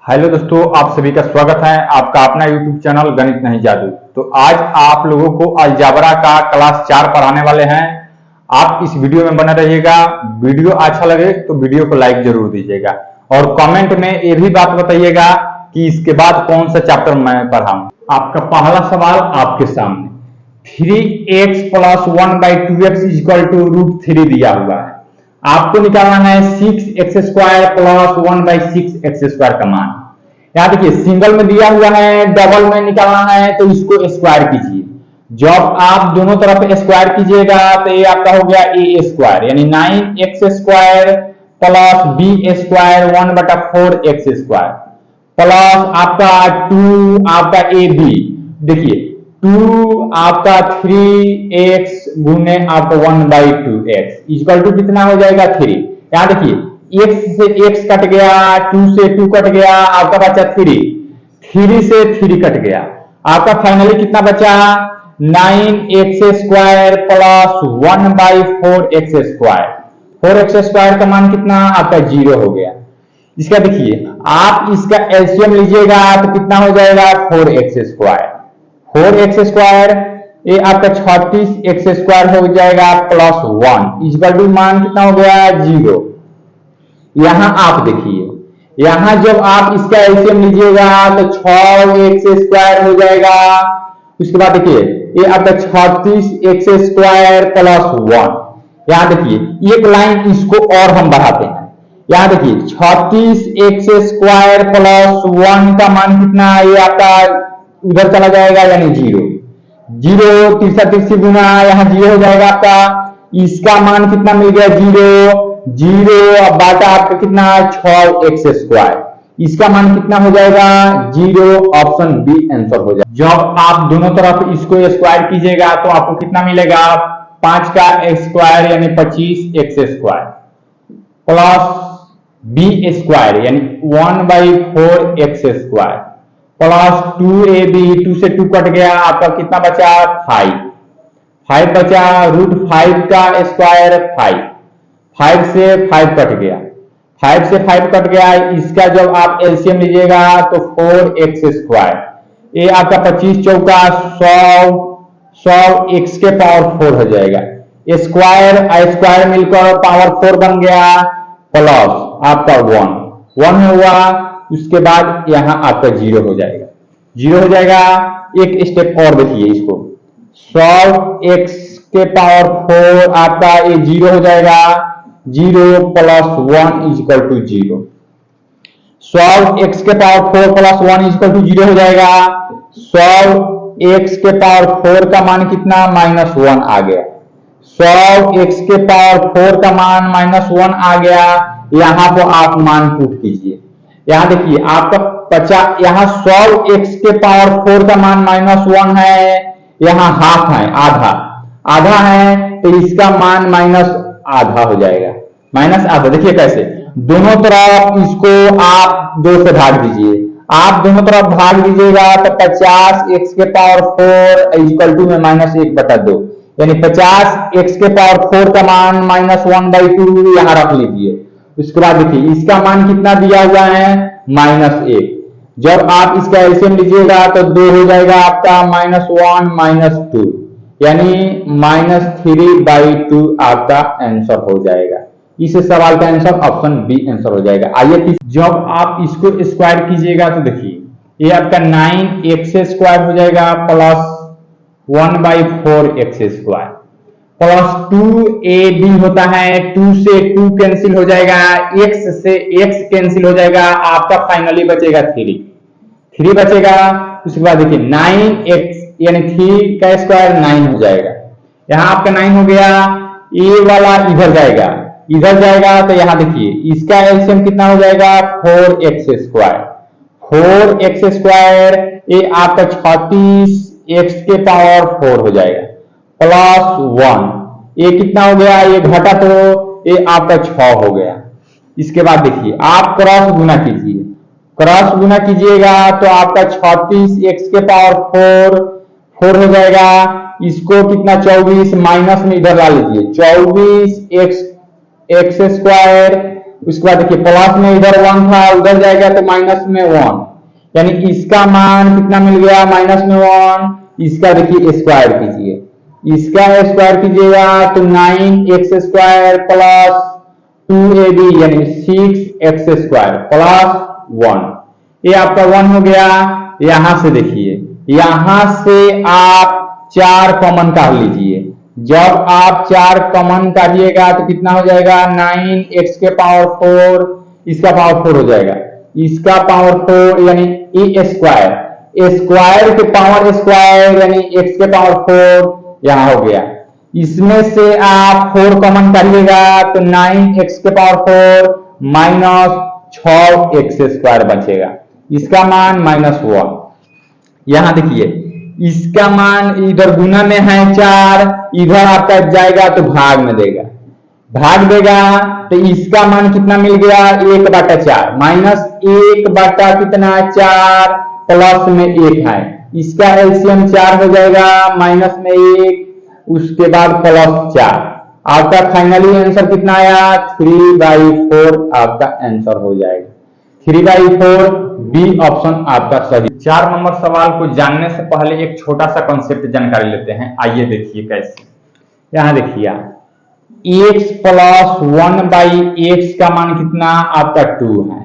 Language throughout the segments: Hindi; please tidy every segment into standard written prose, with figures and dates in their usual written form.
हेलो दोस्तों, आप सभी का स्वागत है आपका अपना यूट्यूब चैनल गणित नहीं जादू। तो आज आप लोगों को अलजेब्रा का क्लास 4 पढ़ाने वाले हैं। आप इस वीडियो में बने रहिएगा। वीडियो अच्छा लगे तो वीडियो को लाइक जरूर दीजिएगा और कमेंट में ये भी बात बताइएगा कि इसके बाद कौन सा चैप्टर मैं पढ़ाऊं। आपका पहला सवाल आपके सामने 3x + 1/2x = √3 दिया हुआ है। आपको निकालना है 6x² + 1/6x² का मान। यहाँ देखिए सिंगल में दिया हुआ है, डबल में निकालना है तो इसको स्क्वायर कीजिए। जब आप दोनों तरफ स्क्वायर कीजिएगा तो ये आपका हो गया a² यानी 9x² + b² 1/4x² प्लस आपका 2 आपका ab। देखिए 2 आपका 3x गुने आपका 1/2x इक्वल टू कितना हो जाएगा 3। यहाँ देखिए x से x कट गया, 2 से 2 कट गया, आपका बचा 3, 3 से 3 कट गया, आपका फाइनली कितना बचा 9x² + 1/4x²। 4x² का मान कितना आपका 0 हो गया। इसका देखिए आप इसका एलसीएम लीजिएगा तो कितना हो जाएगा 4x²। 4x² ये आपका 36x² हो जाएगा + 1 इक्वल टू मान कितना हो गया 0। यहां आप देखिए यहां जब आप इसका एलसीएम लीजिएगा तो 6x² हो जाएगा। उसके बाद देखिए ये आपका 36x² + 1। यहां देखिए एक लाइन इसको और हम बढ़ाते हैं। यहां देखिए 36x² + 1 का मान कितना है, ये आपका उधर चला जाएगा यानी 0। 0 तीसरा गुना यहाँ 0 हो जाएगा आपका। इसका मान कितना मिल गया 0 0 अब बाटा आपका कितना 6x²। इसका मान कितना हो जाएगा 0। ऑप्शन बी आंसर हो जाएगा। जब आप दोनों तरफ इसको स्क्वायर कीजिएगा तो आपको कितना मिलेगा 5 का x² यानी 25x² प्लस b² यानी 1/4x² प्लस 2ab 2 से 2 कट गया, आपका कितना बचा 5 बचा √5 का स्क्वायर 5 से 5 कट गया, 5 से 5 कट गया। इसका जब आप एलसीएम लीजिएगा तो 4x²। ये आपका 25 चौका 100 x के पावर 4 हो जाएगा। स्क्वायर मिलकर पावर 4 बन गया प्लस आपका 1 हुआ। उसके बाद यहां आपका 0 हो जाएगा। एक स्टेप और देखिए इसको 100 x के पावर 4 आपका ये 0 हो जाएगा। 0 + 1 = 0। 100 x के पावर 4 + 1 = 0 हो जाएगा। 100 x के पावर 4 का मान कितना -1 आ गया। 100 x के पावर 4 का मान -1 आ गया। यहां पर आप मान पुट कीजिए। यहां देखिए आपका 50 यहां 100 x के पावर 4 का मान -1 है, यहां हाफ है आधा है तो इसका मान -आधा हो जाएगा। -आधा देखिए कैसे दोनों तरफ इसको आप 2 से भाग दीजिए। आप दोनों तरफ भाग दीजिएगा तो 50x के पावर 4 इक्वल टू में -1/2 यानी 50x के पावर 4 का मान -1/2 यहां रख लीजिए। उसके बाद देखिए इसका मान कितना दिया हुआ है -1। जब आप इसका एलसीएम लीजिएगा तो 2 हो जाएगा आपका -1 - 2 यानी -3/2 आपका आंसर हो जाएगा। इस सवाल का आंसर ऑप्शन बी आंसर हो जाएगा। आइए जब आप इसको स्क्वायर कीजिएगा तो देखिए ये आपका 9x² हो जाएगा प्लस 1/4x² प्लस 2ab होता है, 2 से 2 कैंसिल हो जाएगा, x से x कैंसिल हो जाएगा, आपका फाइनली बचेगा 3 बचेगा। उसके बाद देखिए 9x यानी 3 का स्क्वायर 9 हो जाएगा। यहाँ आपका 9 हो गया। ये वाला इधर जाएगा तो यहाँ देखिए इसका एलसीएम कितना हो जाएगा 4x²। 4x² ये आपका 36x के पावर 4 हो जाएगा प्लस 1। ये कितना हो गया, ये घटा तो ये आपका 6 हो गया। इसके बाद देखिए आप क्रॉस गुना कीजिएगा तो आपका 36x के पावर 4 हो जाएगा। इसको कितना 24 माइनस में इधर ला लीजिए 24x² उसके बाद देखिए प्लस में इधर 1 था, उधर जाएगा तो माइनस में 1, यानी इसका मान कितना मिल गया, माइनस में 1। इसका देखिए स्क्वायर कीजिए, इसका स्क्वायर कीजिएगा तो 9x² प्लस 2ab यानी 6x² प्लस 1, ये आपका 1 हो गया। यहां से देखिए, यहां से आप 4 कॉमन काट लीजिए। जब आप 4 कॉमन काटिएगा तो कितना हो जाएगा, 9x के पावर 4, इसका पावर 4 हो जाएगा, इसका पावर 4 यानी ए स्क्वायर के पावर स्क्वायर यानी x के पावर 4 यहां हो गया। इसमें से आप 4 कॉमन काटिएगा तो 9x के पावर 4 माइनस 6x² बचेगा, इसका मान -1। यहां देखिए इसका मान इधर गुना में है 4, इधर आपका जाएगा तो भाग में देगा, भाग देगा तो इसका मान कितना मिल गया, 1/4 माइनस 1 कितना 4 प्लस में 1 है, इसका एलसीएम 4 हो जाएगा, माइनस में 1 उसके बाद प्लस 4। आपका फाइनली आंसर कितना आया, 3/4 आपका आंसर हो जाएगा। 3/4 बी ऑप्शन आपका सही। 4 नंबर सवाल को जानने से पहले एक छोटा सा कॉन्सेप्ट जानकारी लेते हैं, आइए देखिए कैसे। यहां देखिए x प्लस 1/x का मान कितना आपका 2 है,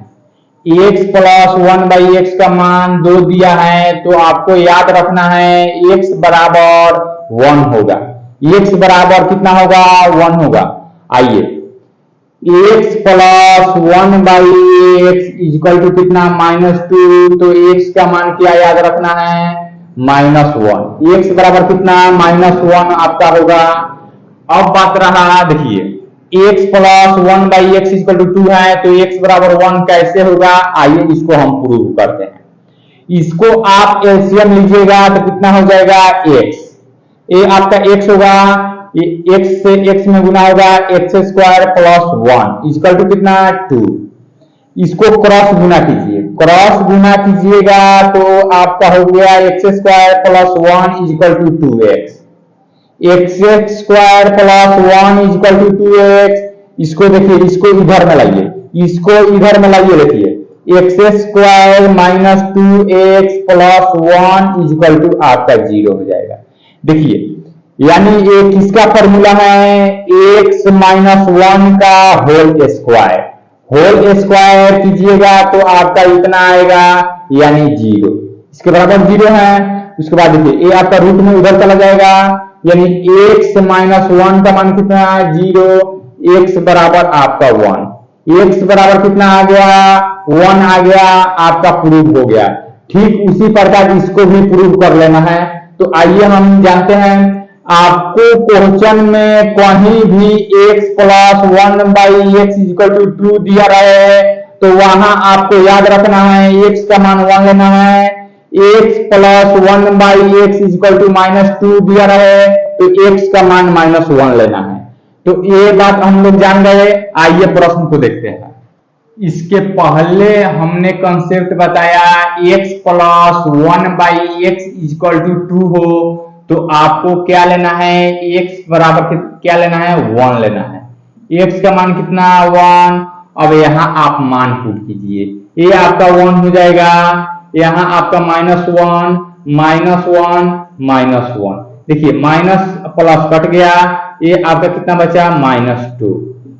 x प्लस 1/x का मान 2 दिया है, तो आपको याद रखना है x बराबर 1 होगा, x बराबर कितना होगा, 1 होगा। आइए x plus 1/x equal to कितना, -2, तो x का मान क्या याद रखना है, -1, x बराबर कितना, -1 आपका होगा। अब बात रहा देखिए x plus 1/x equal to 2 है, तो x बराबर 1 कैसे होगा, आइए इसको हम प्रूव करते हैं। इसको आप एलसीएम लीजिएगा तो कितना हो जाएगा, x, ये आपका x होगा, ये x से x में गुना होगा, x² प्लस 1 इक्वल टू कितना 2। इसको क्रॉस गुना कीजिए, क्रॉस गुना कीजिएगा तो आपका हो गया x² plus 1 equal to 2x, x² plus 1 equal to 2x। इसको देखिए, इसको इधर में लाइए, इसको इधर में लाइए, देखिए x² minus 2x plus 1 equal to आपका 0 हो जाएगा। देखिए यानी ये किसका फॉर्मूला है, x माइनस 1 का होल स्क्वायर कीजिएगा तो आपका इतना आएगा यानी 0, इसके बराबर 0 है। उसके बाद देखिए ये आपका रूट में उधर चला जाएगा, यानी x माइनस 1 का मान कितना है, 0, x बराबर आपका 1, x बराबर कितना आ गया, 1 आ गया, आपका प्रूव हो गया। ठीक उसी प्रकार इसको भी प्रूव कर लेना है। तो आइए हम जानते हैं, आपको क्वेश्चन में कहीं भी x plus 1/x equal to 2 दिया रहे तो वहां आपको याद रखना है x का मान 1 लेना है, x plus 1/x equal to -2 दिया रहे तो x का मान -1 लेना है। तो ये बात हम लोग जान गए। आइए प्रश्न को देखते हैं। इसके पहले हमने कंसेप्ट बताया x plus 1/x equal to 2 हो तो आपको क्या लेना है, x बराबर क्या लेना है, 1 लेना है। x का मान कितना, 1। अब यहाँ आप मान पुट कीजिए, ये आपका 1 हो जाएगा, यहाँ आपका -1 -1। देखिए माइनस प्लस कट गया, ये आपका कितना बचा, -2।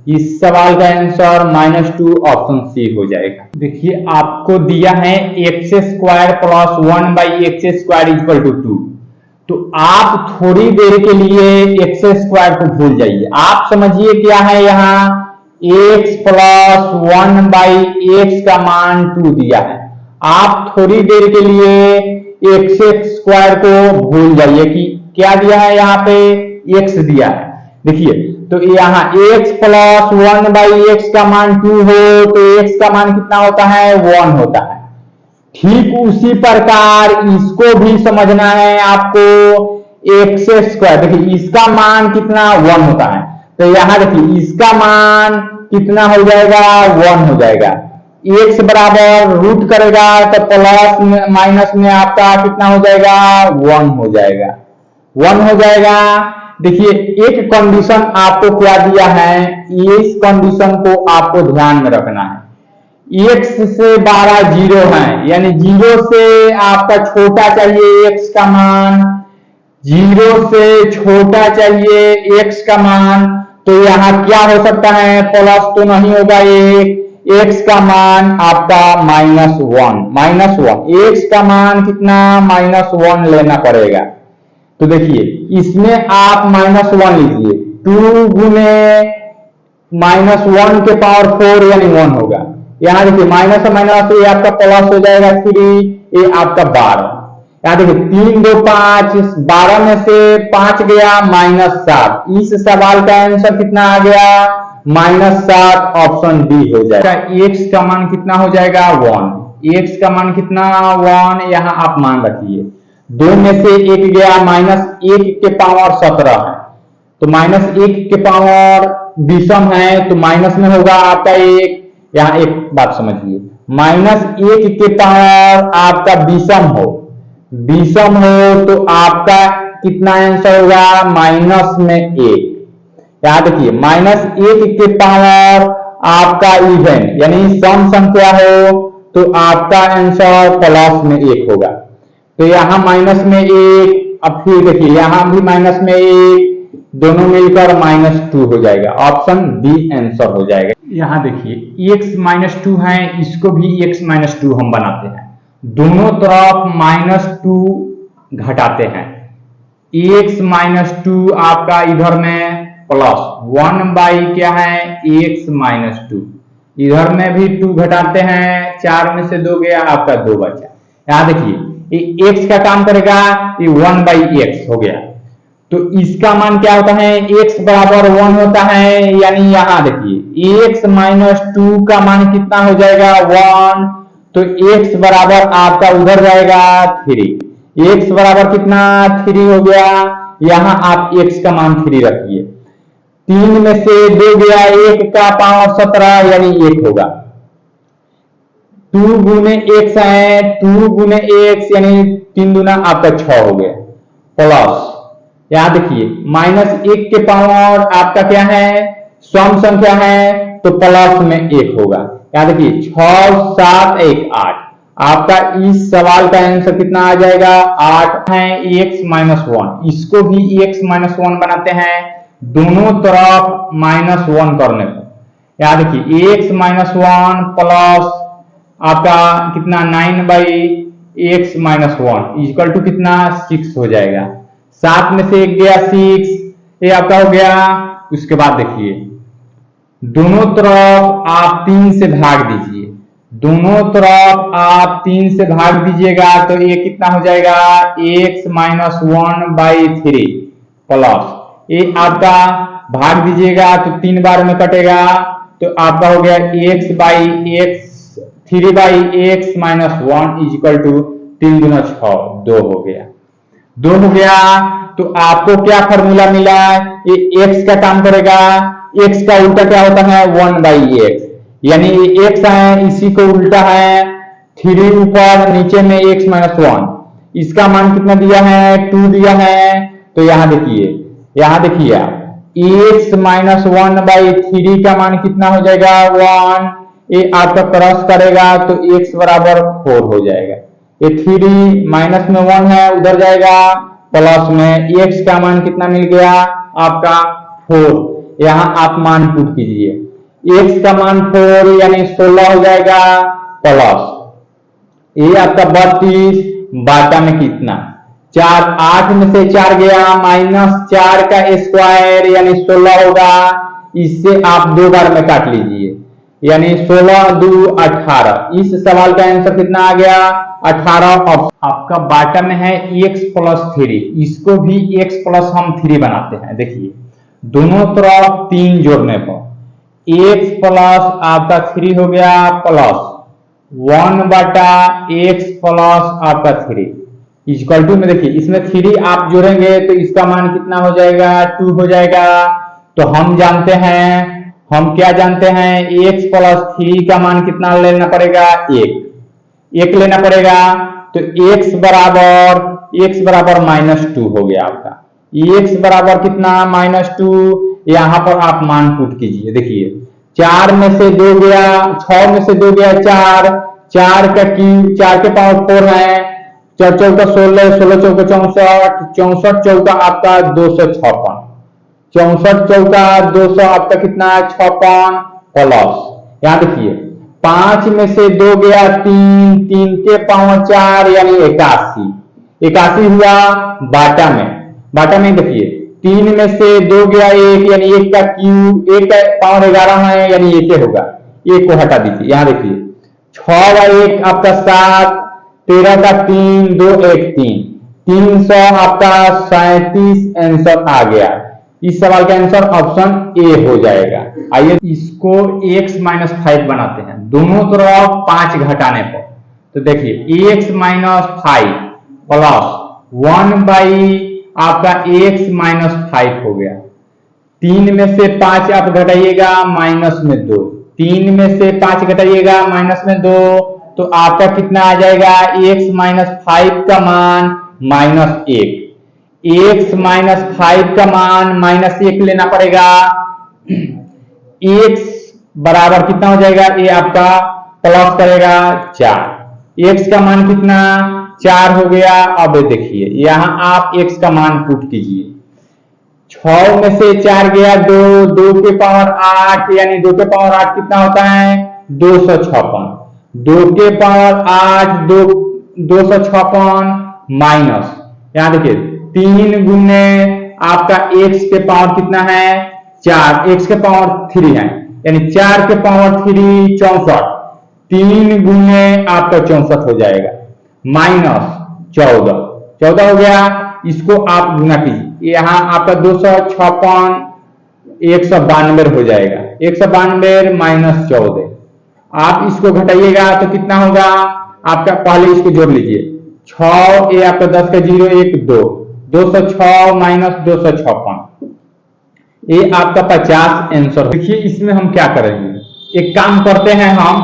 इस सवाल का आंसर -2 ऑप्शन सी हो जाएगा। देखिए आपको दिया है x² plus 1/x² equal to 2, तो आप थोड़ी देर के लिए x² को भूल जाइए। आप समझिए क्या है, यहाँ x प्लस 1/x का मान 2 दिया है, आप थोड़ी देर के लिए x² को भूल जाइए कि क्या दिया है, यहाँ पे x दिया है। देखिए तो यहाँ x प्लस 1/x का मान 2 हो तो x का मान कितना होता है, 1 होता है। ठीक उसी प्रकार इसको भी समझना है आपको, x², देखिए इसका मान कितना 1 होता है, तो यहां देखिए इसका मान कितना हो जाएगा, 1 हो जाएगा। x बराबर रूट करेगा तो प्लस माइनस में आपका कितना हो जाएगा, 1 हो जाएगा, 1 हो जाएगा। देखिए एक कंडीशन आपको क्या दिया है, इस कंडीशन को आपको ध्यान में रखना है। x से 12 जीरो है, यानी जीरो से आपका छोटा चाहिए x का मान, जीरो से छोटा चाहिए x का मान। तो यहाँ क्या हो सकता है, प्लस तो नहीं होगा, x का मान आपका -1 x का मान कितना -1 लेना पड़ेगा। तो देखिए इसमें आप -1 लीजिए, 2 गुने -1 के पावर 4 यानी 1 होगा। यहाँ देखिए माइनस माइनस ये आपका प्लस हो जाएगा 3, ये आपका 12। यहाँ देखिए 3 2 5, 12 में से 5 गया -7। इस सवाल का आंसर कितना आ गया, -7, ऑप्शन डी हो जाएगा। x का मान कितना हो जाएगा 1, x का मान कितना 1, यहाँ आप मान रखिए। 2 में से 1 गया, -1 के पावर 17 है, तो -1 के पावर विषम है, तो माइनस में होगा आपका 1। यहाँ एक बात समझिए, -1 के पावर आपका विषम हो तो आपका कितना आंसर होगा, -1। याद रखिए -1 के पावर आपका इवन यानी सम संख्या हो तो आपका आंसर +1 होगा। तो यहाँ -1, अब फिर देखिए यहाँ भी -1, दोनों मिलकर -2 हो जाएगा, ऑप्शन बी आंसर हो जाएगा। यहाँ देखिए x -2 है, इसको भी x -2 हम बनाते हैं, दोनों तरफ -2 घटाते हैं। x -2 आपका इधर में प्लस 1 क्या है x -2, इधर में भी 2 घटाते हैं, 4 में से 2 गया आपका 2 बचा। यहाँ देखिए ये x का काम करेगा, ये 1/x हो गया। तो इसका मान क्या होता है, x बराबर 1 होता है, यानी यहाँ देखिए x -2 का मान कितना हो जाएगा 1, तो x बराबर आपका उधर जाएगा 3, x बराबर कितना 3 हो गया। यहाँ आप x का मान 3 रखिए, 3 में से 2 गया, 1 का पावर 17 यानी 1 होगा। 2 गुने x है, 2 गुने x यानी 3 दूना आपका 6 हो गया, प्लस यहाँ देखिए -1 के पावर आपका क्या है, सम संख्या है, तो प्लस में 1 होगा। यहाँ देखिए 6 7 1 8, आपका इस सवाल का आंसर कितना आ जाएगा 8 है। x -1, इसको भी x -1 बनाते हैं, दोनों तरफ -1 करने पर। यहाँ देखिए x -1 प्लस आपका कितना 9/x -1 इक्वल टू कितना 6 हो जाएगा। 7 में से 1 गया 6, ये आपका हो गया। उसके बाद देखिए दोनों तरफ आप 3 से भाग दीजिए, दोनों तरफ आप 3 से भाग दीजिएगा तो ये कितना हो जाएगा x -1/3 प्लस ये आपका भाग दीजिएगा तो 3 बार में कटेगा, तो आपका हो गया x/x 3/x -1 इक्वल टू 3 दूना 6, 2 हो गया। 2 हो गया तो आपको क्या फॉर्मूला मिला, ये x का काम करेगा, x का उल्टा क्या होता है 1/x, यानी ये x है इसी को उल्टा है, 3 ऊपर नीचे में x -1, इसका मान कितना दिया है 2 दिया है। तो यहाँ देखिए आप x -1/3 का मान कितना हो जाएगा 1, ये आपका क्रॉस करेगा तो x बराबर 4 हो जाएगा। ये 3 माइनस में 1 है उधर जाएगा, प्लस में x का मान कितना मिल गया आपका 4। यहाँ आप मान पुट कीजिए, x का मान 4 यानी 16 हो जाएगा, प्लस ये आपका 32 बाटा में कितना 4, 8 में से 4 गया, -4 का स्क्वायर यानी 16 होगा। इससे आप 2 बार में काट लीजिए, यानी 16 2 18। इस सवाल का आंसर कितना आ गया 18। आपका बाटा में है x + 3, इसको भी x प्लस हम 3 बनाते हैं। देखिए दोनों तरफ 3 जोड़ने पर x प्लस आपका 3 हो गया, प्लस 1/x प्लस आपका 3 इक्वल टू में देखिए इसमें 3 आप जोड़ेंगे तो इसका मान कितना हो जाएगा 2 हो जाएगा। तो हम जानते हैं, हम क्या जानते हैं x + 3 का मान कितना लेना पड़ेगा 1 लेना पड़ेगा। तो x बराबर -2 हो गया आपका, x बराबर कितना -2। यहां पर आप मान पुट कीजिए। देखिए 4 में से 2 गया, 6 में से 2 गया 4, 4 का क्यूब 4 के पावर 4 है, 4 चौका 16, 16 चौका 64, 64 चौका आपका 256, 64 चौका 200 आपका कितना 56 प्लस। यहां देखिए 5 में से 2 गया 3, 3 के पावर 4 यानी 81, 81 हुआ बाटा में देखिए 3 में से 2 गया 1 यानी 1 का क्यूब 1 का पावर 11 है यानी 1 होगा, 1 को हटा दीजिए। यहां देखिए 6 का 1 आपका 7, 13 का 3, 2 1 3, 300 आपका 37 आंसर आ गया। इस सवाल का आंसर ऑप्शन ए हो जाएगा। आइए इसको x - 5 बनाते हैं, दोनों तरफ 5 घटाने पर। तो देखिए x - 5 प्लस 1 बाई आपका x - 5 हो गया। 3 में से 5 आप घटाइएगा माइनस में 2, 3 में से 5 घटाइएगा माइनस में 2, तो आपका कितना आ जाएगा x - 5 का मान -1। x - 5 का मान -1 लेना पड़ेगा। x बराबर कितना हो जाएगा, ये आपका प्लस करेगा 4, x का मान कितना 4 हो गया। अब देखिए यहां आप x का मान पुट कीजिए, 6 में से 4 गया 2, 2 के पावर 8 यानी 2 के पावर 8 कितना होता है 256, 2 के पावर 8 256 माइनस, यहां देखिए 3 गुने आपका x के पावर कितना है 4, x के पावर 3 है यानी 4 के पावर 3 64, 3 गुने आपका 64 हो जाएगा माइनस 14, 14 हो गया। इसको आप गुना कीजिए, यहाँ आपका 256 192 हो जाएगा, 192 माइनस 14। आप इसको घटाइएगा तो कितना होगा आपका, पहले इसको जोड़ लीजिए 6 ये आपका 10 का 0 1 2, 206 माइनस 256, ये आपका 50 आंसर। देखिए इसमें हम क्या करेंगे, एक काम करते हैं, हम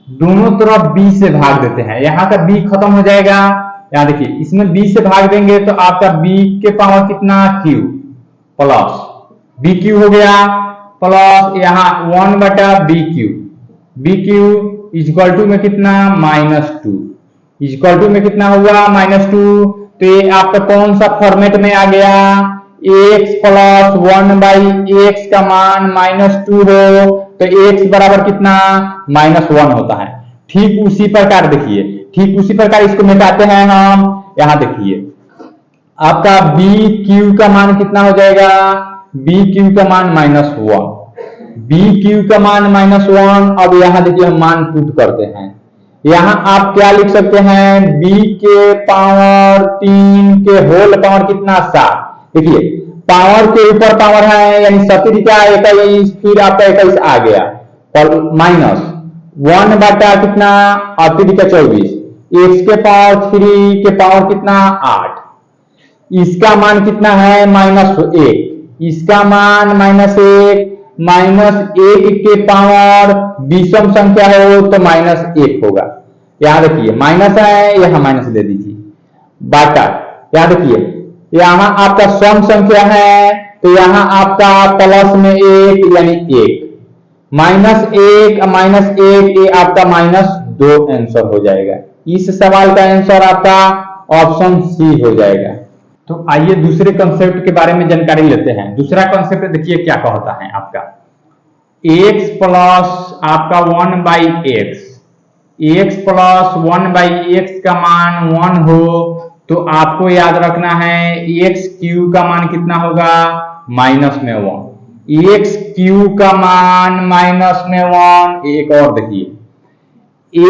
दोनों तरफ b से भाग देते हैं, यहाँ का b खत्म हो जाएगा। यहाँ देखिए इसमें b से भाग देंगे तो आपका b के पावर कितना q प्लस bq हो गया, प्लस यहाँ 1/bq, bq इक्वल टू में कितना -2, इक्वल टू में कितना हुआ -2। तो ये आपका कौन सा फॉर्मेट में आ गया, x प्लस 1/x का मान -2 हो तो x बराबर कितना -1 होता है। ठीक उसी प्रकार देखिए, ठीक उसी प्रकार इसको मिटाते हैं हम। यहां देखिए आपका bq का मान कितना हो जाएगा, bq का मान -1, bq का मान -1। अब यहां देखिए हम मान पुट करते हैं, यहां आप क्या लिख सकते हैं b के पावर 3 के होल पावर कितना 7। देखिए पावर के ऊपर पावर है यानी 17 का 21, फिर आपका 21 आ गया और माइनस 1 बटा कितना 8 का 24, x के पावर 3 के पावर कितना 8, इसका मान कितना है -1, इसका मान -1, -1 के पावर विषम संख्या हो तो -1 होगा। यहां देखिए माइनस है, यहां माइनस दे दीजिए बाटा। यहां देखिए यहां आपका सम संख्या है तो यहां आपका प्लस में 1 यानी 1, -1 ये आपका -2 आंसर हो जाएगा। इस सवाल का आंसर आपका ऑप्शन सी हो जाएगा। तो आइए दूसरे कंसेप्ट के बारे में जानकारी लेते हैं। दूसरा कंसेप्ट देखिए क्या कहता है आपका, x प्लस आपका 1/x, x प्लस 1/x का मान 1 हो तो आपको याद रखना है x क्यू का मान कितना होगा -1, x क्यू का मान -1। एक और देखिए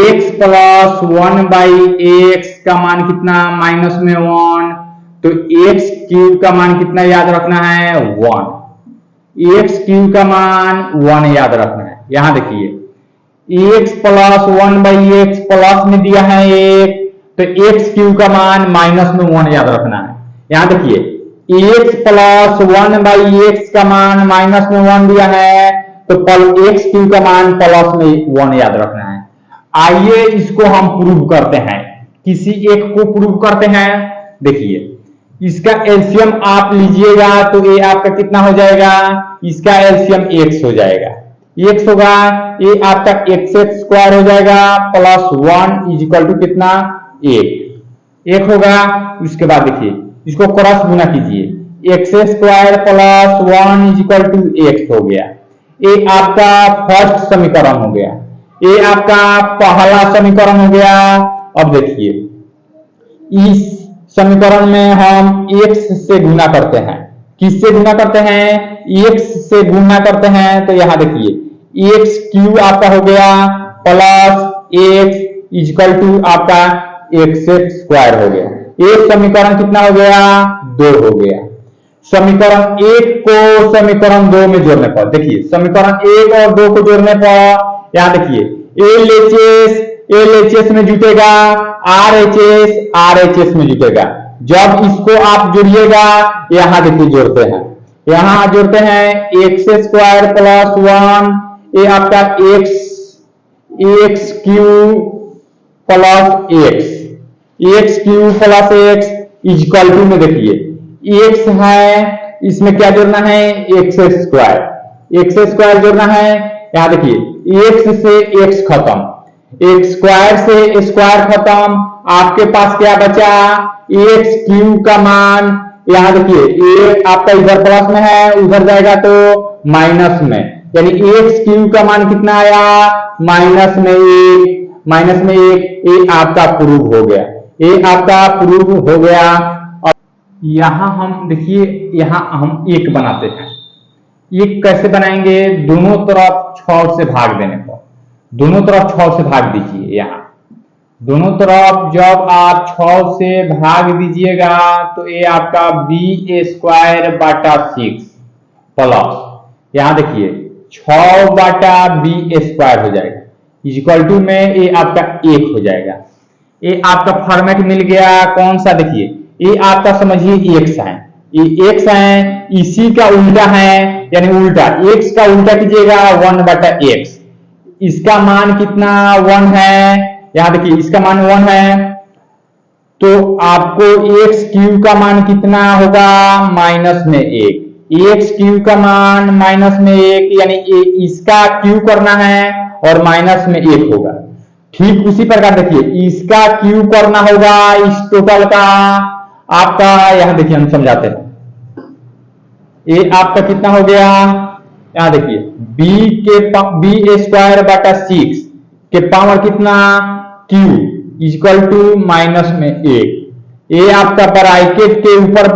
x प्लस 1/x का मान कितना -1, तो x क्यू का मान कितना याद रखना है 1, x क्यू का मान 1 याद रखना है। यहां देखिए x प्लस 1/x प्लस में दिया है 1 तो x क्यू का मान -1 याद रखना है। यहां देखिए x प्लस 1/x का मान -1 दिया है तो x क्यू का मान +1 याद रखना है। आइए इसको हम प्रूव करते हैं, किसी एक को प्रूव करते हैं। देखिए इसका एलसीएम आप लीजिएगा तो ये आपका कितना हो जाएगा, इसका एलसीएम x हो जाएगा, x होगा, ये आपका एक्स स्क्वायर हो जाएगा प्लस 1 इज इक्वल टू कितना, 1 होगा। उसके बाद देखिए इसको क्रॉस गुना कीजिए, x square plus 1 is equal to x हो गया। ये आपका फर्स्ट समीकरण हो गया, ये आपका पहला समीकरण हो गया। अब देखिए इस समीकरण में हम x से गुना करते हैं, किससे गुना करते हैं, x से गुना करते हैं। तो यहां देखिए एक्स क्यू आपका हो गया प्लस एक्स इक्वल टू आपका एक्स स्क्वायर हो गया। एक समीकरण कितना हो गया, 2 हो गया। समीकरण 1 को समीकरण 2 में जोड़ने पर देखिए समीकरण 1 और 2 को जोड़ने पर यहां देखिए एलएचएस में जुटेगा, आरएचएस में जुटेगा। जब इसको आप जोड़िएगा, यहां देखिए जोड़ते हैं, यहां जोड़ते हैं एक्स स्क्वायर प्लस 1, ये आपका x cube plus x is equal to में देखिए एक्स है, इसमें क्या जोड़ना है, एक्स स्क्वायर जोड़ना है। यहां देखिए एक्स से एक्स खत्म, एक्स स्क्वायर से स्क्वायर खत्म, आपके पास क्या बचा, एक्स क्यू का मान। यहां देखिए ये आपका इधर प्लस में है, उधर जाएगा तो माइनस में, यानी एक्स क्यू का मान कितना आया, माइनस में 1। ये आपका प्रूव हो गया, ये आपका प्रूव हो गया। यहां हम देखिए यहां हम 1 बनाते हैं, 1 कैसे बनाएंगे, दोनों तरफ 6 से भाग देने पर, दोनों तरफ 6 से भाग दीजिए। यहां दोनों तरफ जब आप 6 से भाग दीजिएगा तो ये आपका बी स्क्वायर बटा 6 प्लस यहां देखिए 6 बटा बी स्क्वायर हो जाएगा इक्वल टू में ये आपका 1 हो जाएगा। ये आपका फॉर्मेट मिल गया, कौन सा देखिए ये आपका समझिए एक्स है, ये एक्स है, इसी का उल्टा है, यानी उल्टा एक्स का उल्टा कीजिएगा 1 बटा एक्स, इसका मान कितना 1 है। यहां देखिए इसका मान 1 है, तो आपको एक्स क्यू का मान कितना होगा, माइनस में 1। एक्स क्यू का मान माइनस में 1, यानी इसका क्यू करना है और माइनस में 1 होगा। ठीक उसी प्रकार देखिए इसका क्यू करना होगा इस टोटल का आपका, यहां देखिए हम समझाते हैं, ये आपका कितना हो गया, यहां देखिए बी स्क्वायर बटा 6 के पावर कितना, क्यू इक्वल टू माइनस में 1। ये आपका ब्रैकेट के ऊपर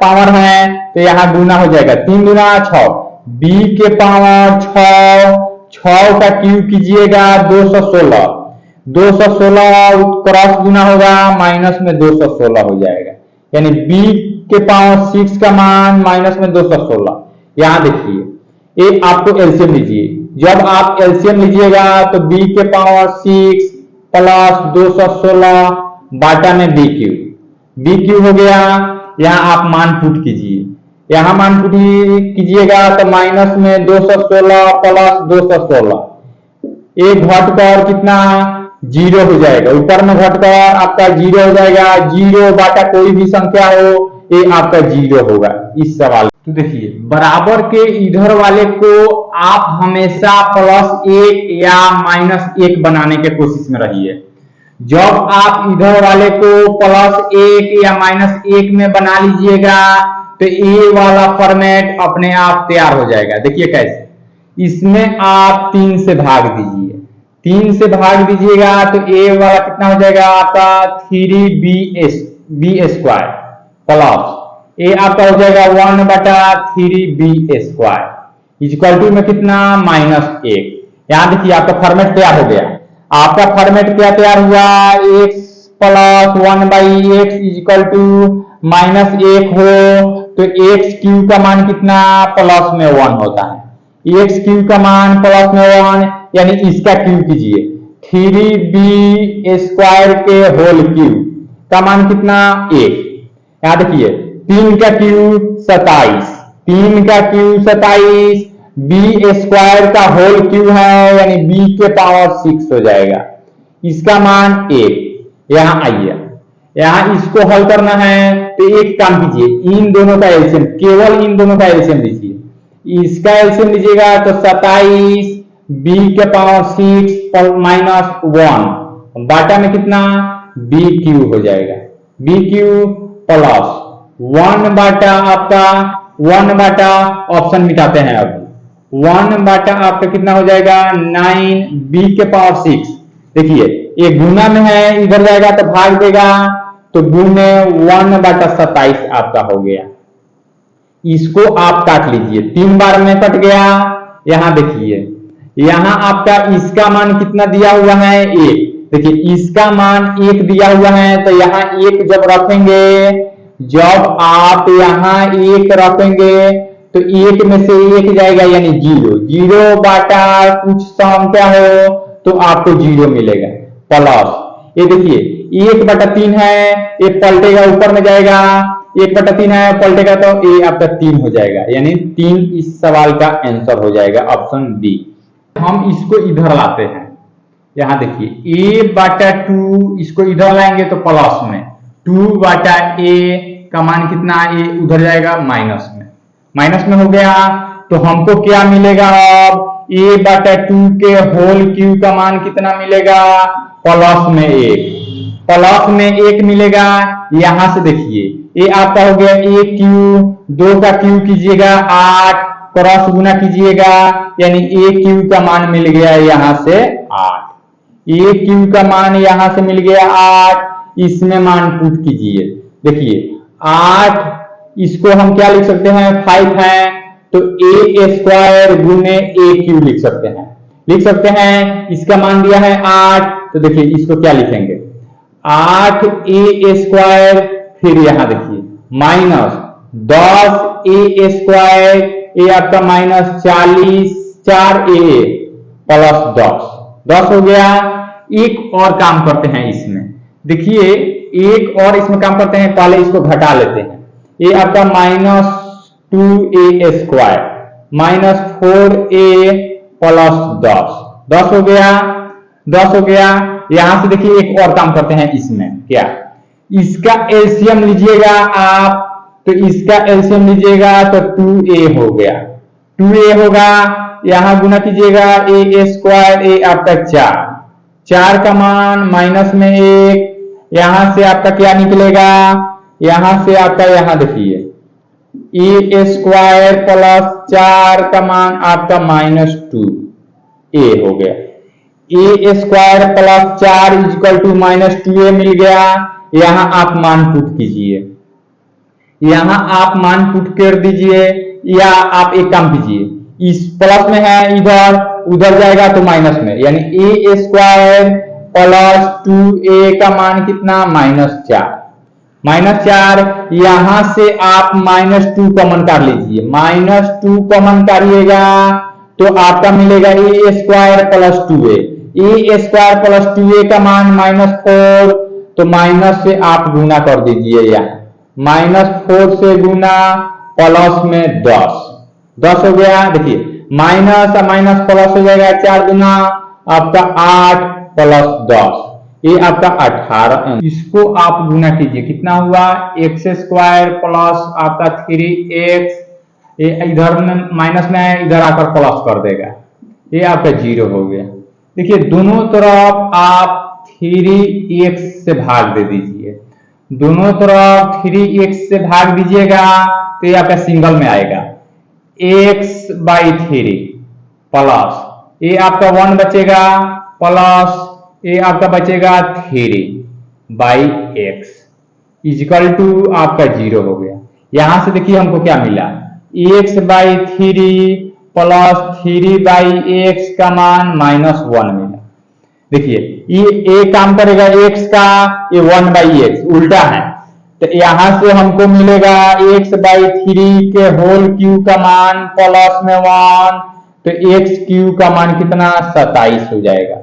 पावर है तो यहां गुना हो जाएगा, 3 गुना 6, बी के पावर 6 का क्यू कीजिएगा 216 क्रॉस गुना होगा माइनस में 216 हो जाएगा, यानी b के पावर 6 का मान माइनस में 216। यहां देखिए ये आपको एलसीएम लीजिए, जब आप एलसीएम लीजिएगा तो b के पावर 6 प्लस 216 बाटा में बी क्यू हो गया। यहां आप मान पुट कीजिए, यहां मान पुट कीजिएगा तो माइनस में 216 प्लस 216, एक घटकर कितना 0 हो जाएगा, ऊपर में घटकर आपका 0 हो जाएगा, 0 बाटा कोई भी संख्या हो ये आपका 0 होगा इस सवाल। तो देखिए बराबर के इधर वाले को आप हमेशा +1 या -1 बनाने के कोशिश में रहिए। जब आप इधर वाले को +1 या -1 में बना लीजिएगा तो ये वाला फॉर्मेट अपने आप तैयार हो जाएगा। देखिए कैसे, इसमें आप 3 से भाग दीजिए, 3 से भाग दीजिएगा तो ए वाला कितना हो जाएगा आपका 3b स्क्वायर प्लस ए आपका हो जाएगा 1 बटा 3b स्क्वायर इक्वल टू में कितना -1। यहां देखिए आपका फॉर्मेट तैयार हो गया। आपका फॉर्मेट क्या तैयार हुआ, x plus 1/x equal to -1 हो तो x क्यू का मान कितना प्लस में 1 होता है। x क्यू का मान प्लस में 1 यानी इसका क्यू कीजिए 3b स्क्वायर के होल क्यू का मान कितना 1। यहां देखिए 3 का क्यू 27, 3 का क्यू 27, b स्क्वायर का होल क्यू है यानी b के पावर 6 हो जाएगा, इसका मान 1। यहां आइए यहाँ इसको हल करना है तो एक काम कीजिए, इन दोनों का एलसीएम, केवल इन दोनों का एलसीएम लीजिए। इसका एलसीएम लीजिएगा तो 27 b के पावर 6 माइनस 1 बाटा में कितना बी क्यू हो जाएगा, बी क्यू प्लस 1 बाटा आपका 1 बाटा ऑप्शन मिटाते हैं अब 1 बाटा आपका कितना हो जाएगा 9 b के पावर 6। देखिए ये गुना में है, इधर जाएगा तो भाग देगा, तो गुने 1 बाटा 27 आपका हो गया। इसको आप काट लीजिए, 3 बार में कट गया। यहां देखिए, यहां आपका इसका मान कितना दिया हुआ है 1। देखिए इसका मान 1 दिया हुआ है, तो यहाँ 1 जब रखेंगे, जब आप यहाँ 1 रखेंगे तो 1 में से 1 जाएगा यानी 0, 0 बाटा कुछ संख्या हो तो आपको 0 मिलेगा प्लस ये देखिए 1 बटा 3 है, ये पलटेगा ऊपर में जाएगा, 1 बटा 3 है पलटेगा तो ये आपका 3 हो जाएगा, यानी 3 इस सवाल का आंसर हो जाएगा ऑप्शन बी। हम इसको इधर लाते हैं, यहां देखिए a बाटा 2 इसको इधर लाएंगे तो प्लस में 2 बाटा a का मान कितना, a उधर जाएगा माइनस में हो गया। तो हमको क्या मिलेगा अब a बाटा 2 के होल क्यू का मान कितना मिलेगा, प्लस में 1, प्लस में 1 मिलेगा। यहां से देखिए ये आपका हो गया a क्यू, 2 का क्यू कीजिएगा 8, क्रॉस गुना कीजिएगा यानी a क्यू का मान मिल गया यहां से 8, a क्यू का मान यहां से मिल गया 8, इसमें मान पुट कीजिए। देखिए 8 इसको हम क्या लिख सकते हैं 5 है तो a स्क्वायर गुने a क्यू लिख सकते हैं, इसका मान दिया है 8, तो देखिए इसको क्या लिखेंगे 8 a स्क्वायर, फिर यहां देखिए माइनस 10 a स्क्वायर, ये आपका माइनस 40 4a प्लस 10 हो गया। एक और काम करते हैं इसमें, देखिए एक और इसमें काम करते हैं, पहले इसको घटा लेते हैं। ये आपका minus 2a square minus 4a plus 10 हो गया। यहां से देखिए एक और काम करते हैं इसमें, क्या इसका एलसीएम लीजिएगा आप, तो इसका एलसीएम लीजिएगा तो 2a हो गया, 2a होगा, यहां गुना कीजिएगा a स्क्वायर, a आपका 4 का मान माइनस में 1, यहां से आपका क्या निकलेगा, यहां से आपका यहां देखिए a स्क्वायर प्लस 4 का मान आपका माइनस 2a हो गया, a square plus 4 equal to minus 2a मिल गया। यहां आप मान पुट कीजिए, यहां आप मान पुट कर दीजिए, या आप एक काम कीजिए, इस प्लस में है इधर, उधर जाएगा तो माइनस में, यानी a स्क्वायर प्लस 2a का मान कितना माइनस 4, यहां से आप माइनस 2 कॉमन कर लीजिए, माइनस 2 कॉमन करिएगा तो आपका मिलेगा a square plus 2a, a square plus 2a का मान माइनस 4, तो माइनस से आप गुना कर दीजिए, यहाँ माइनस 4 से गुना प्लस में 10 हो गया। देखिए माइनस माइनस प्लस हो जाएगा, 4 गुना आपका 8 प्लस 10, ये आपका 18। इसको आप गुना कीजिए, कितना हुआ x स्क्वायर प्लस आपका 3x, ये इधर में माइनस में है, इधर आकर प्लस कर देगा, ये आपका 0 हो गया। देखिए दोनों तरफ आप 3x से भाग दे दीजिए, दोनों तरफ 3x से भाग दीजिएगा तो ये आपका सिंगल में आएगा, x/3 प्लस ये आपका 1 बचेगा, प्लस ये आपका बचेगा 3/x इक्वल टू आपका 0 हो गया। यहां से देखिए हमको क्या मिला, x/3 प्लस 3/x का मान माइनस 1 मिला। देखिए ये काम करेगा x का, ये 1/x उल्टा है, तो यहां से हमको मिलेगा x/3 के होल क्यू का मान प्लस में 1, तो x क्यू का मान कितना 27 हो जाएगा।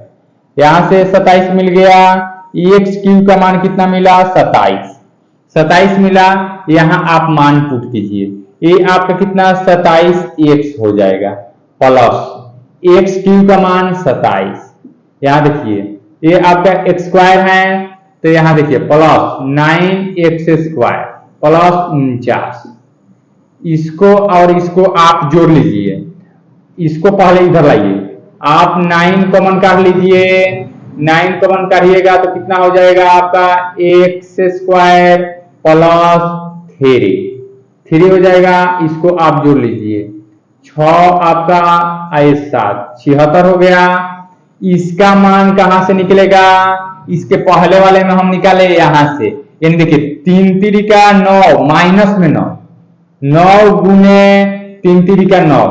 यहां से 27 मिल गया, x क्यू का मान कितना मिला 27 मिला। यहां आप मान पुट कीजिए, ये आपका कितना 27x हो जाएगा, प्लस x क्यू का मान 27, यहां देखिए ये आपका x स्क्वायर है तो यहां देखिए प्लस 9x² प्लस 49, इसको और इसको आप जोड़ लीजिए, इसको पहले इधर लाइए, आप 9 कॉमन काट लीजिए, 9 कॉमन काटिएगा तो कितना हो जाएगा आपका x² प्लस 3 हो जाएगा, इसको आप जोड़ लीजिए, 6 आपका 7 76 हो गया। इसका मान कहां से निकलेगा, इसके पहले वाले में हम निकाले यहां से, यानी देखिए 3 3 का 9 माइनस में 9 गुने 3 3 का 9,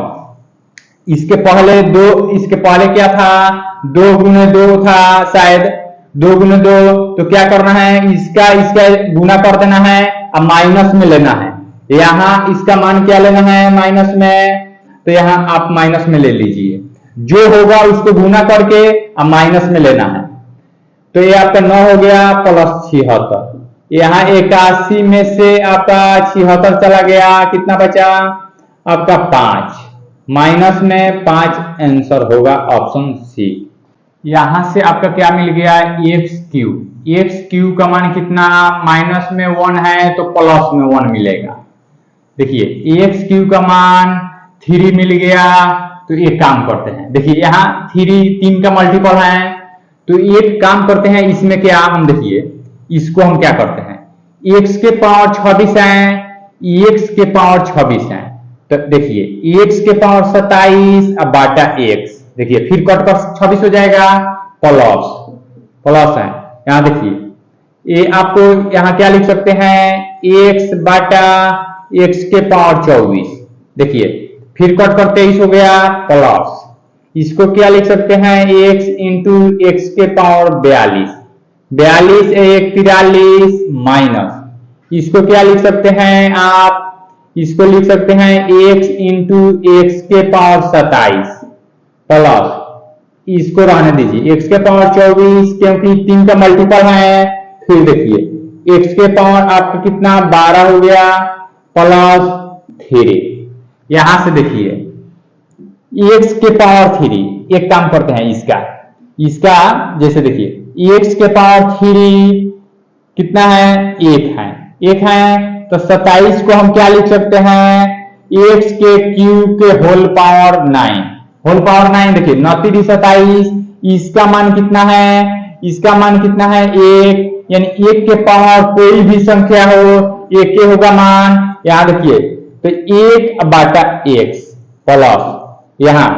इसके पहले क्या था 2 गुने 2 था शायद, 2 गुने 2, तो क्या करना है इसका गुना कर देना है, अब माइनस में लेना है, यहाँ इसका मान क्या लेना है माइनस में, तो यहाँ आप माइनस में ले लीजिए, जो होगा उसको गुना करके अब माइनस में लेना है, तो ये आपका 9 हो गया प्लस 76, यहाँ 81 में से आपका 76 चला गया, कितना बचा आपका 5, माइनस में 5 आंसर होगा ऑप्शन सी। यहां से आपका क्या मिल गया x³ का मान कितना, माइनस में 1 है तो प्लस में 1 मिलेगा, देखिए x³ का मान 3 मिल गया, तो एक काम करते हैं, देखिए यहाँ 3 का मल्टीपल है, तो एक काम करते हैं इसमें क्या, हम देखिए इसको हम क्या करते हैं, x के पावर 26 है, x के पावर 26 है, तो देखिए x के पावर 27 अब बाटा x, देखिए फिर कट कर 26 हो जाएगा, प्लस है, यहाँ देखिए ये आपको यहाँ क्या लिख सकते हैं x बाटा x के पावर 24, देखिए फिर कट कर 23 हो गया, प्लस इसको क्या लिख सकते हैं x इंटू x के पावर 42 एक 43 माइनस इसको क्या लिख सकते हैं आप, इसको लिख सकते हैं x इंटू x के पावर 27 प्लस इसको रहने दीजिए x के पावर 24 क्योंकि 3 का मल्टीपल है, फिर देखिए x के पावर आपका कितना 12 हो गया प्लस 3, यहां से देखिए x के पावर 3, एक काम करते हैं इसका जैसे देखिए x के पावर 3 कितना है 1 है, तो 27 को हम क्या लिख सकते हैं x के क्यूब के होल पावर 9, देखिए 9 27, इसका मान कितना है 1, यानी 1 के पावर कोई भी संख्या हो 1 के होगा मान, यहां देखिए तो 1 बाटा x प्लस यहाँ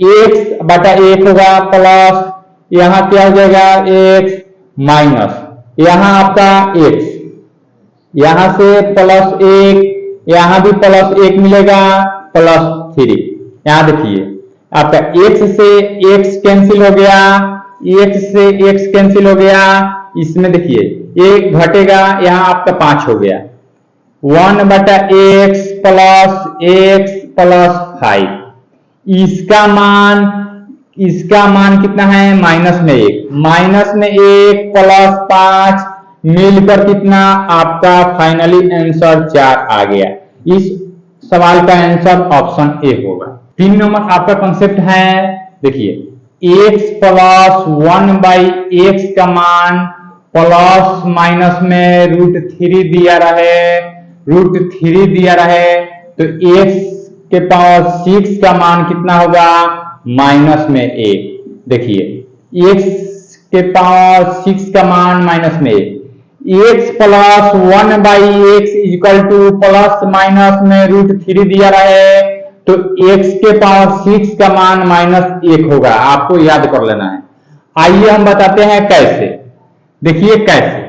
x बटा 1 होगा प्लस यहाँ क्या हो जाएगा x माइनस यहाँ आपका x, यहां से प्लस 1, यहां भी प्लस 1 मिलेगा प्लस 3, यहां देखिए आपका x से x कैंसिल हो गया, इसमें देखिए 1 घटेगा, यहाँ आपका 5 हो गया, 1 बटा x प्लस 5, इसका मान कितना है माइनस में 1 प्लस 5 मिलकर कितना आपका फाइनली आंसर 4 आ गया। इस सवाल का आंसर ऑप्शन ए होगा। 3 नंबर आपका कंसेप्ट है, देखिए x प्लस 1/x का मान प्लस माइनस में √3 दिया रहे तो x के पावर 6 का मान कितना होगा माइनस में 1, देखिए x के पावर 6 का मान माइनस में 1, x plus 1/x equal two plus minus में √3 दिया रहे तो x के पावर 6 का मान -1 होगा, आपको याद कर लेना है। आइए हम बताते हैं कैसे, देखिए कैसे,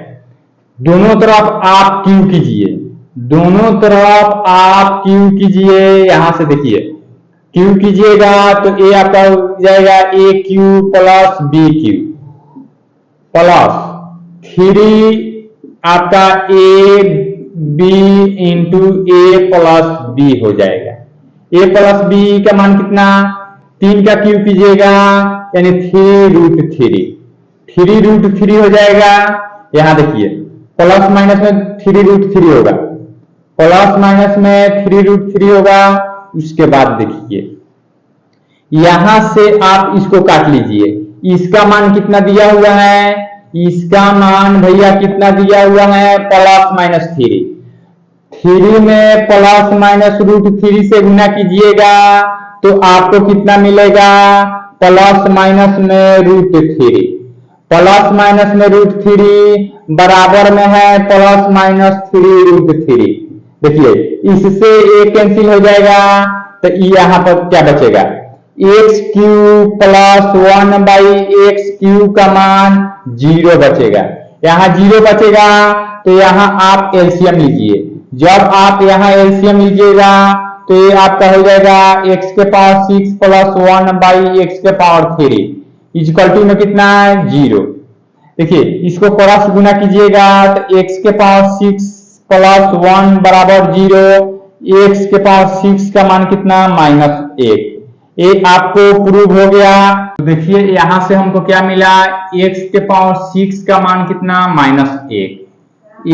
दोनों तरफ आप क्यू कीजिए, यहां से देखिए क्यू कीजिएगा तो ए आपका हो जाएगा AQ प्लस BQ प्लस 3 आपका AB into A plus B हो जाएगा। A प्लस B का मान कितना 3 का क्यू कीजिएगा यानी 3√3 हो जाएगा। यहां देखिए प्लस माइनस में 3√3 होगा, प्लस माइनस में 3√3 होगा। उसके बाद देखिए यहां से आप इसको काट लीजिए, इसका मान कितना दिया हुआ है, इसका मान भैया कितना दिया हुआ है, +-3। 3 में +-√3 से गुना कीजिएगा तो आपको कितना मिलेगा, +- में √3, +- में √3 बराबर में है +-3√3। देखिए इससे एक कैंसिल हो जाएगा तो यहाँ पर क्या बचेगा, x³ + 1/x³ का मान 0 बचेगा। यहाँ 0 बचेगा तो यहाँ आप एलसीएम लीजिए। जब आप यहाँ एलसीएम लीजिएगा तो ये आपका हो जाएगा x⁻6 + 1/x⁻3 इक्वल टू में कितना है, 0। देखिए इसको क्रॉस गुना कीजिएगा तो x⁻6 + 1 बराबर 0, x⁻6 का मान कितना, -1। एक आपको प्रूव हो गया। तो देखिए यहां से हमको क्या मिला, x⁻6 का मान कितना, -1।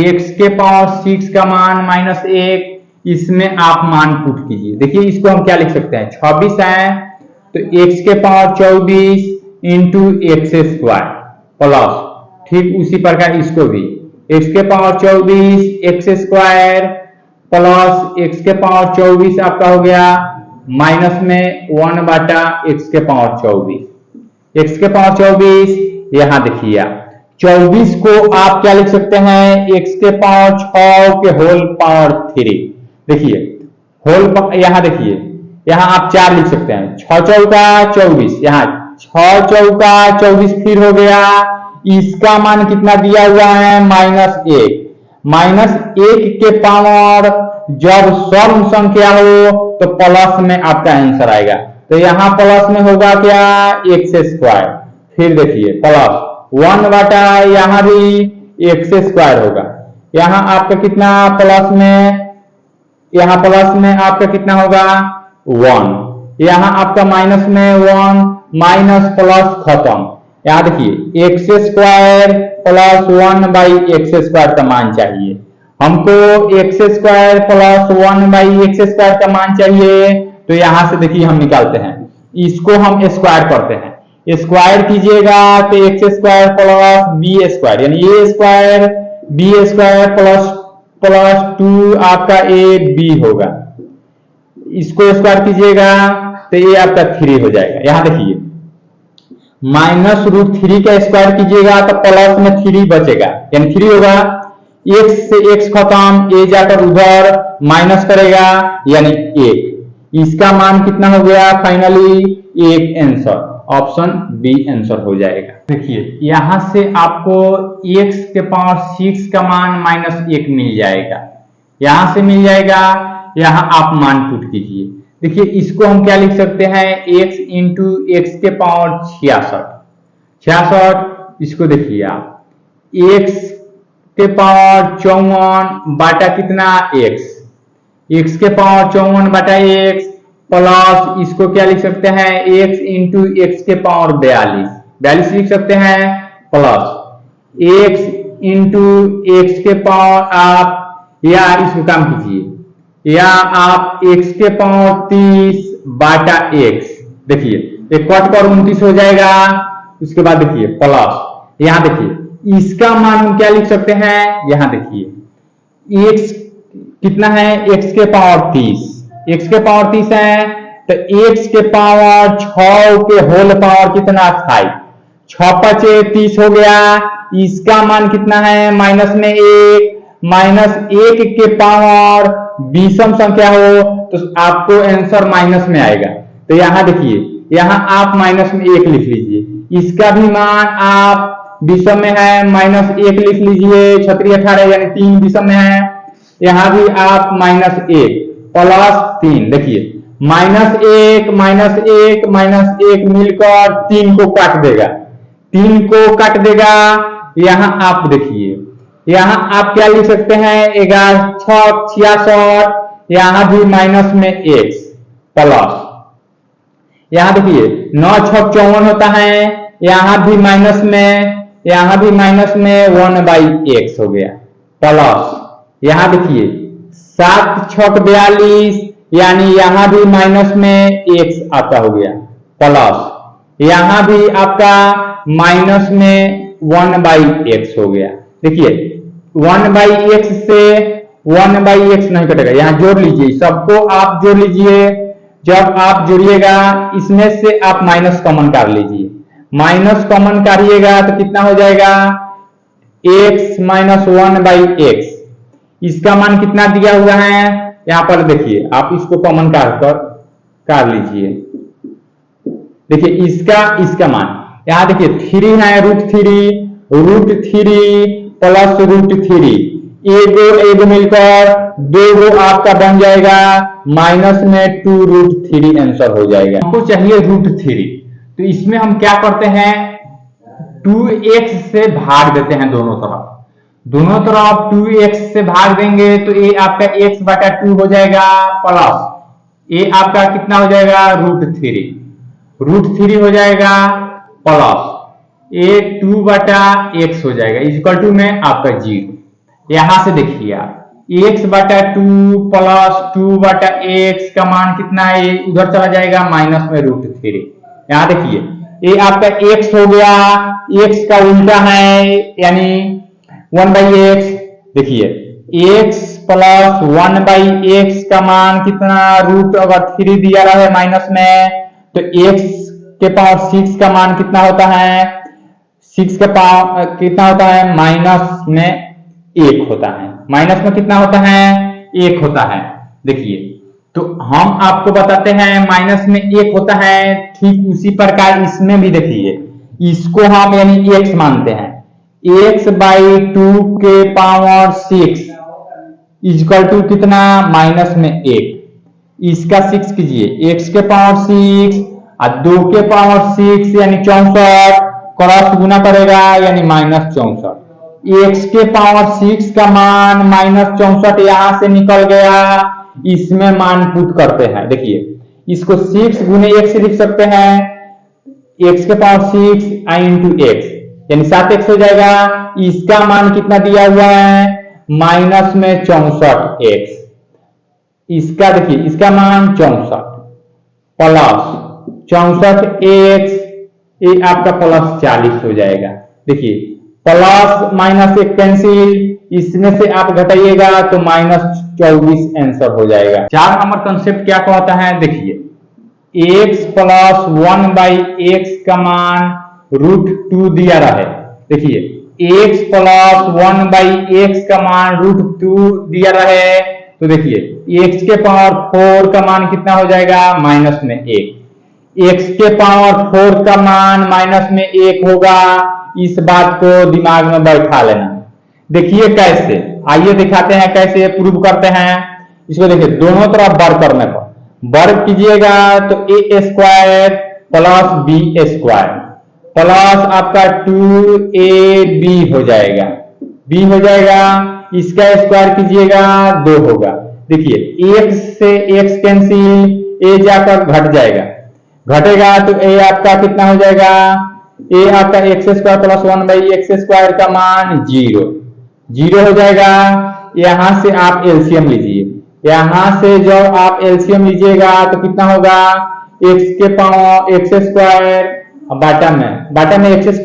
x⁻6 का मान -1, इसमें आप मान पुट कीजिए। देखिए इसको हम क्या लिख सकते हैं, 26 है तो x⁻24 × x² प्लस, ठीक उसी प्रकार इसको भी x⁻24 x² प्लस x⁻24 आपका हो गया माइनस में 1/x⁻24। x⁻24 यहाँ देखिए 24 को आप क्या लिख सकते हैं, x⁻6 के होल पावर 3। देखिए होल यहाँ देखिए यहाँ आप 4 लिख सकते हैं, 6 चौका 24, यहाँ 6 चौका 24 फिर हो गया। इसका मान कितना दिया हुआ है, -1। -1 के पावर जब सम संख्या हो तो प्लस में आपका आंसर आएगा। तो यहाँ प्लस में होगा क्या, x²। फिर देखिए प्लस 1/, यहाँ भी x² होगा। यहाँ आपका कितना प्लस में, यहाँ प्लस में आपका कितना होगा 1, यहाँ आपका माइनस में 1, माइनस प्लस खत्म। यहाँ देखिए x² + 1/x² का मान चाहिए हमको, x² + 1/x² का मान चाहिए। तो यहां से देखिए हम निकालते हैं, इसको हम स्क्वायर करते हैं, स्क्वायर कीजिएगा तो x² + b² यानी a² b² प्लस 2 आपका ab होगा। इसको स्क्वायर कीजिएगा तो ये आपका 3 हो जाएगा। यहां देखिए -√3 का स्क्वायर कीजिएगा तो प्लस में 3 बचेगा यानी 3 होगा। x से x खत्म, a जाकर उधर माइनस करेगा यानी 1। इसका मान कितना हो गया, finally 1 answer, option b answer हो जाएगा। देखिए यहां से आपको x⁻6 का मान -1 मिल जाएगा, यहां से मिल जाएगा। यहां आप मान पुट कीजिए। देखिए इसको हम क्या लिख सकते हैं, x × x⁻66। 66 इसको देखिए आप x⁻54 बटा कितना x, x⁻54 बटा x प्लस इसको क्या लिख सकते हैं, x × x⁻42 42 लिख सकते हैं, प्लस x × x⁻, आप या इसको काम कीजिए, या आप x⁻30 बटा x। देखिए एक कट पर 29 हो जाएगा। उसके बाद देखिए प्लस, यहां देखिए इसका मान हम क्या लिख सकते हैं, यहां देखिए x कितना है, x⁻30, x⁻30 है तो x⁻6 के होल पावर कितना 5, 6×5 = 30 हो गया। इसका मान कितना है, -1, -1 के पावर विषम संख्या हो तो आपको आंसर माइनस में आएगा। तो यहां देखिए यहां आप माइनस में 1 लिख लीजिए, इसका भी मान आप विषम में है -1 लिख लीजिए, 6×3 = 18 यानी 3 विषम में है। यहां भी आप -1 प्लस 3, देखिए -1 -1 मिलकर 3 को काट देगा, 3 को काट देगा। यहां आप देखिए यहां आप क्या लिख सकते हैं, 11×6 = 66, यहां भी माइनस में x प्लस, यहां देखिए 9×6 = 54 होता है, यहां भी माइनस में, यहां भी माइनस में 1/x हो गया, प्लस यहां देखिए 7×6 = 42 यानी यहां भी माइनस में x आता हो गया, प्लस यहां भी आपका माइनस में 1/x हो गया। देखिए 1/x से 1/x नहीं कटेगा, यहां जोड़ लीजिए, सबको आप जोड़ लीजिए। जब आप जोड़िएगा इसमें से आप माइनस कॉमन काट लीजिए, माइनस कॉमन काटिएगा तो कितना हो जाएगा, x माइनस 1/x। इसका मान कितना दिया हुआ है यहां पर देखिए, आप इसको कॉमन काट लीजिए। देखिए इसका मान यहां देखिए 3 है, √3 प्लस √3, एगो मिलकर 2 आपका बन जाएगा, माइनस में 2√3 आंसर हो जाएगा। हमको चाहिए √3, तो इसमें हम क्या करते हैं, 2x से भाग देते हैं दोनों तरफ 2x से भाग देंगे तो ये आपका x/2 हो जाएगा, प्लस ये आपका कितना हो जाएगा, √3 हो जाएगा, प्लस ये 2/x हो जाएगा, इक्वल टू में आपका 0। यहां से देखिए आप x/2 प्लस 2/x का मान कितना है, उधर चला जाएगा माइनस में √3। यहां देखिए ये आपका x हो गया, x का उल्टा है यानी 1/x। देखिए x प्लस 1/x का मान कितना, रूट अगर 3 दिया रहे माइनस में तो x के पावर 6 का मान कितना होता है, 6 का पावर कितना होता है, माइनस में 1 होता है, माइनस में कितना होता है, 1 होता है। देखिए तो हम आपको बताते हैं माइनस में 1 होता है, ठीक उसी प्रकार इसमें भी देखिए, इसको हम यानी x मानते हैं, x/2 के पावर 6 इक्वल टू कितना, माइनस में 1। इसका 6 कीजिए, x के पावर 6 और 2 के पावर 6 यानी 64, क्रॉस गुना करेगा यानी माइनस 64। x के पावर 6 का मान माइनस 64 यहां से निकल गया, इसमें मान पुट करते हैं। देखिए इसको 6 गुने x से लिख सकते हैं, x के पावर 6 इंटू x यानी 7x हो जाएगा। इसका मान कितना दिया हुआ है, माइनस में 64x। इसका देखिए इसका मान 64 प्लस 64x, ये आपका प्लस 40 हो जाएगा। देखिए प्लस माइनस एक कैंसिल, इसमें से आप घटाइएगा तो माइनस 24 आंसर हो जाएगा। 4 नंबर कंसेप्ट क्या कहता है, देखिए x प्लस 1/x का मान √2 दिया रहे। देखिए x प्लस 1/x का मान √2 दिया रहे तो देखिए x के पावर 4 का मान कितना हो जाएगा, माइनस में 1। x के पावर 4 का मान माइनस में 1 होगा, इस बात को दिमाग में बैठा लेना। देखिए कैसे, आइए दिखाते हैं कैसे प्रूव करते हैं इसको। देखिए दोनों तरफ वर्ग करने पर, वर्ग कीजिएगा तो a² प्लस b² प्लस आपका 2ab हो जाएगा, b हो जाएगा, इसका स्क्वायर कीजिएगा 2 होगा। देखिए x से x कैंसिल, a जाकर घट जाएगा, घटेगा तो a आपका कितना हो जाएगा, a आपका x² प्लस 1/x² का मान 0 हो जाएगा। यहां से आप एलसीएम लीजिए, यहां से जब आप एलसीएम लीजिएगा तो कितना होगा, x के पावर x², बाटा में x²।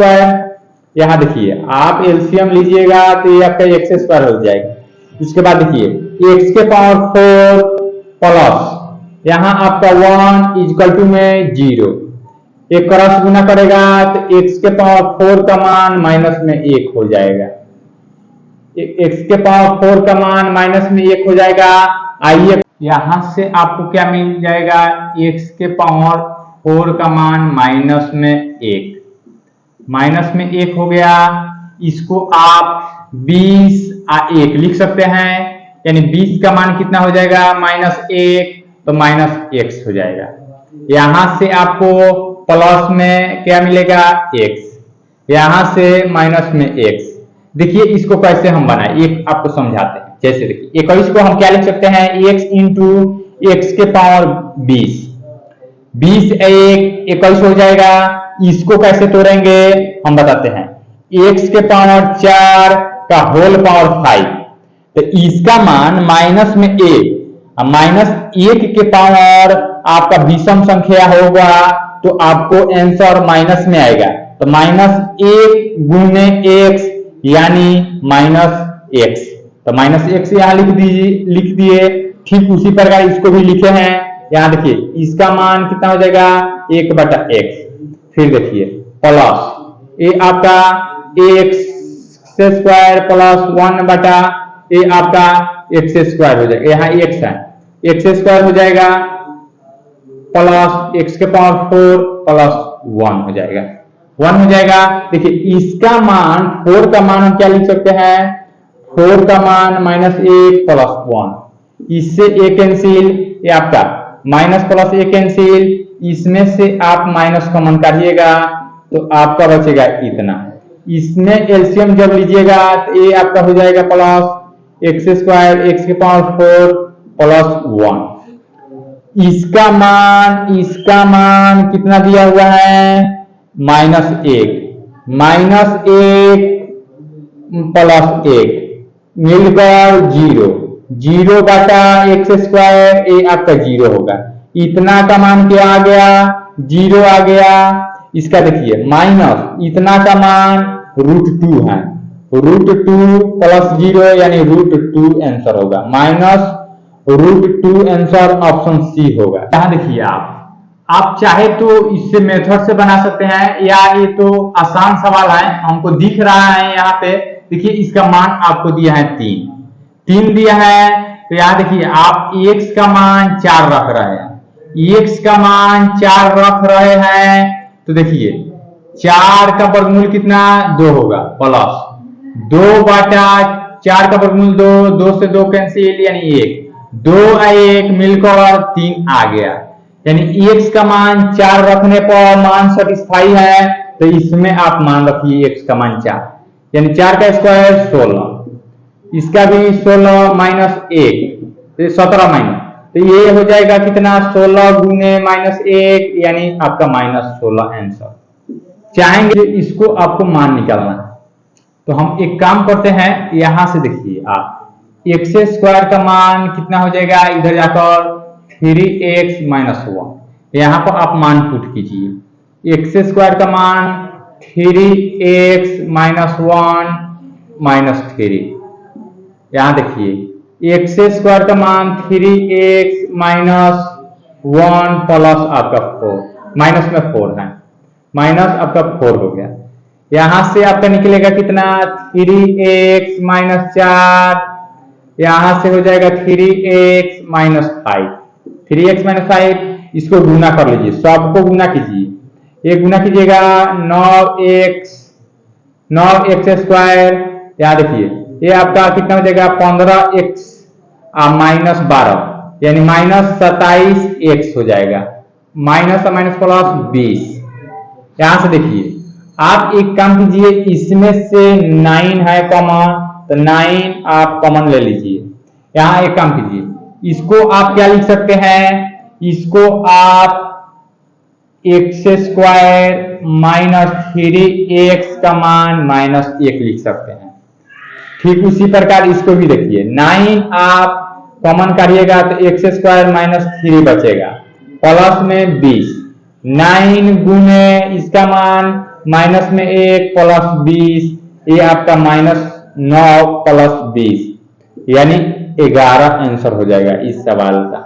यहां देखिए आप एलसीएम लीजिएगा तो ये आपका x² हो जाएगा। इसके बाद देखिए x के पावर 4 प्लस यहां आपका 1 इक्वल टू में 0, एक क्रॉस गुना करेगा तो x के पावर 4 का मान माइनस में 1 हो जाएगा, x के पावर 4 का मान माइनस में 1 हो जाएगा। आइए यहां से आपको क्या मिल जाएगा, x के पावर 4 का मान माइनस में 1 हो गया। इसको आप 20 लिख सकते हैं, यानी 20 का मान कितना हो जाएगा, -1, तो -x हो जाएगा। यहां से आपको प्लस में क्या मिलेगा, x, यहां से माइनस में x। देखिए इसको कैसे हम बनाए, एक आपको समझाते हैं। जैसे देखिए 21 को हम क्या लिख सकते हैं, x इंटू x के पावर 20, 20 1 21 हो जाएगा। इसको कैसे तोड़ेंगे हम बताते हैं, x के पावर 4 का होल पावर 5, तो इसका मान माइनस में 1, -1 के पावर आपका विषम संख्या होगा तो आपको आंसर माइनस में आएगा। तो -1 × x यानी -x, तो -x यहाँ लिख दिए। ठीक उसी प्रकार इसको भी लिखे हैं। यहाँ देखिए इसका मान कितना हो जाएगा 1/x। फिर देखिए प्लस ये आपका x² प्लस 1/ये आपका x² हो जाएगा। यहाँ x है, x² हो जाएगा प्लस x⁴ प्लस 1 हो जाएगा, 1 हो जाएगा। देखिए इसका मान 4 का मान हम क्या लिख सकते हैं, 4 का मान -1 प्लस 1, इससे a कैंसिल, ये आपका माइनस प्लस a कैंसिल, इसमें से आप माइनस कॉमन काटिएगा तो आपका बचेगा इतना। इसमें एलसीएम जब लीजिएगा तो ये आपका हो जाएगा प्लस x² x⁴ प्लस 1। इसका मान कितना दिया हुआ है -1 प्लस 1 मिलकर 0/x², ये आपका 0 होगा। इतना का मान क्या आ गया 0 आ गया। इसका देखिए माइनस इतना का मान √2 है, √2 प्लस 0 यानी √2 आंसर होगा, -√2 आंसर ऑप्शन सी होगा। यहाँ देखिए आप चाहे तो इससे मेथड से बना सकते हैं, या ये तो आसान सवाल है हमको दिख रहा है। यहाँ पे देखिए इसका मान आपको दिया है 3 दिया है। तो यहाँ देखिए आप x का मान 4 रख रहे हैं, x का मान 4 रख रहे हैं, तो देखिए 4 का वर्गमूल कितना 2 होगा, प्लस 2/4 का वर्गमूल 2 से 2 कैंसिल यानी 1, 2 और 1 मिलकर 3 आ गया। यानी x का मान 4 रखने पर मान सेटिस्फाई है, तो इसमें आप मान रखिए x का मान 4, यानी 4 का स्क्वायर 16, इसका भी 16 -1 तो 17 माइनस, तो ये हो जाएगा कितना 16 × -1 यानी आपका -16 आंसर। चाहेंगे इसको आपको मान निकालना है तो हम एक काम करते हैं, यहां से देखिए आप x² का मान कितना हो जाएगा, इधर जाकर 3x - 1, यहां पर आप मान पुट कीजिए। x² का मान 3x - 1 - 3, यहां देखिए x² का मान 3x - 1 प्लस आपका 4, माइनस में 4 है, माइनस आपका 4 हो गया। यहां से आपका निकलेगा कितना 3x - 4, यहां से हो जाएगा 3x - 5, 3x - 5, इसको गुना कर लीजिए, सबको गुना कीजिए। ये गुना कीजिएगा 9x², यहाँ देखिए ये आपका कितना हो जाएगा 15x - 12 यानी -27x हो जाएगा, माइनस प्लस 20। यहां से देखिए आप एक काम कीजिए, इसमें से 9 है कॉमन, तो 9 आप कॉमन ले लीजिए। यहां एक काम कीजिए, इसको आप क्या लिख सकते हैं, इसको आप x² -3x का मान -1 लिख सकते हैं। ठीक उसी प्रकार इसको भी देखिए, 9 आप कॉमन काटिएगा तो x² -3 बचेगा, प्लस में 20, 9 गुने इसका मान -1 प्लस 20, ये आपका -9 प्लस 20 यानी 11 आंसर हो जाएगा इस सवाल का।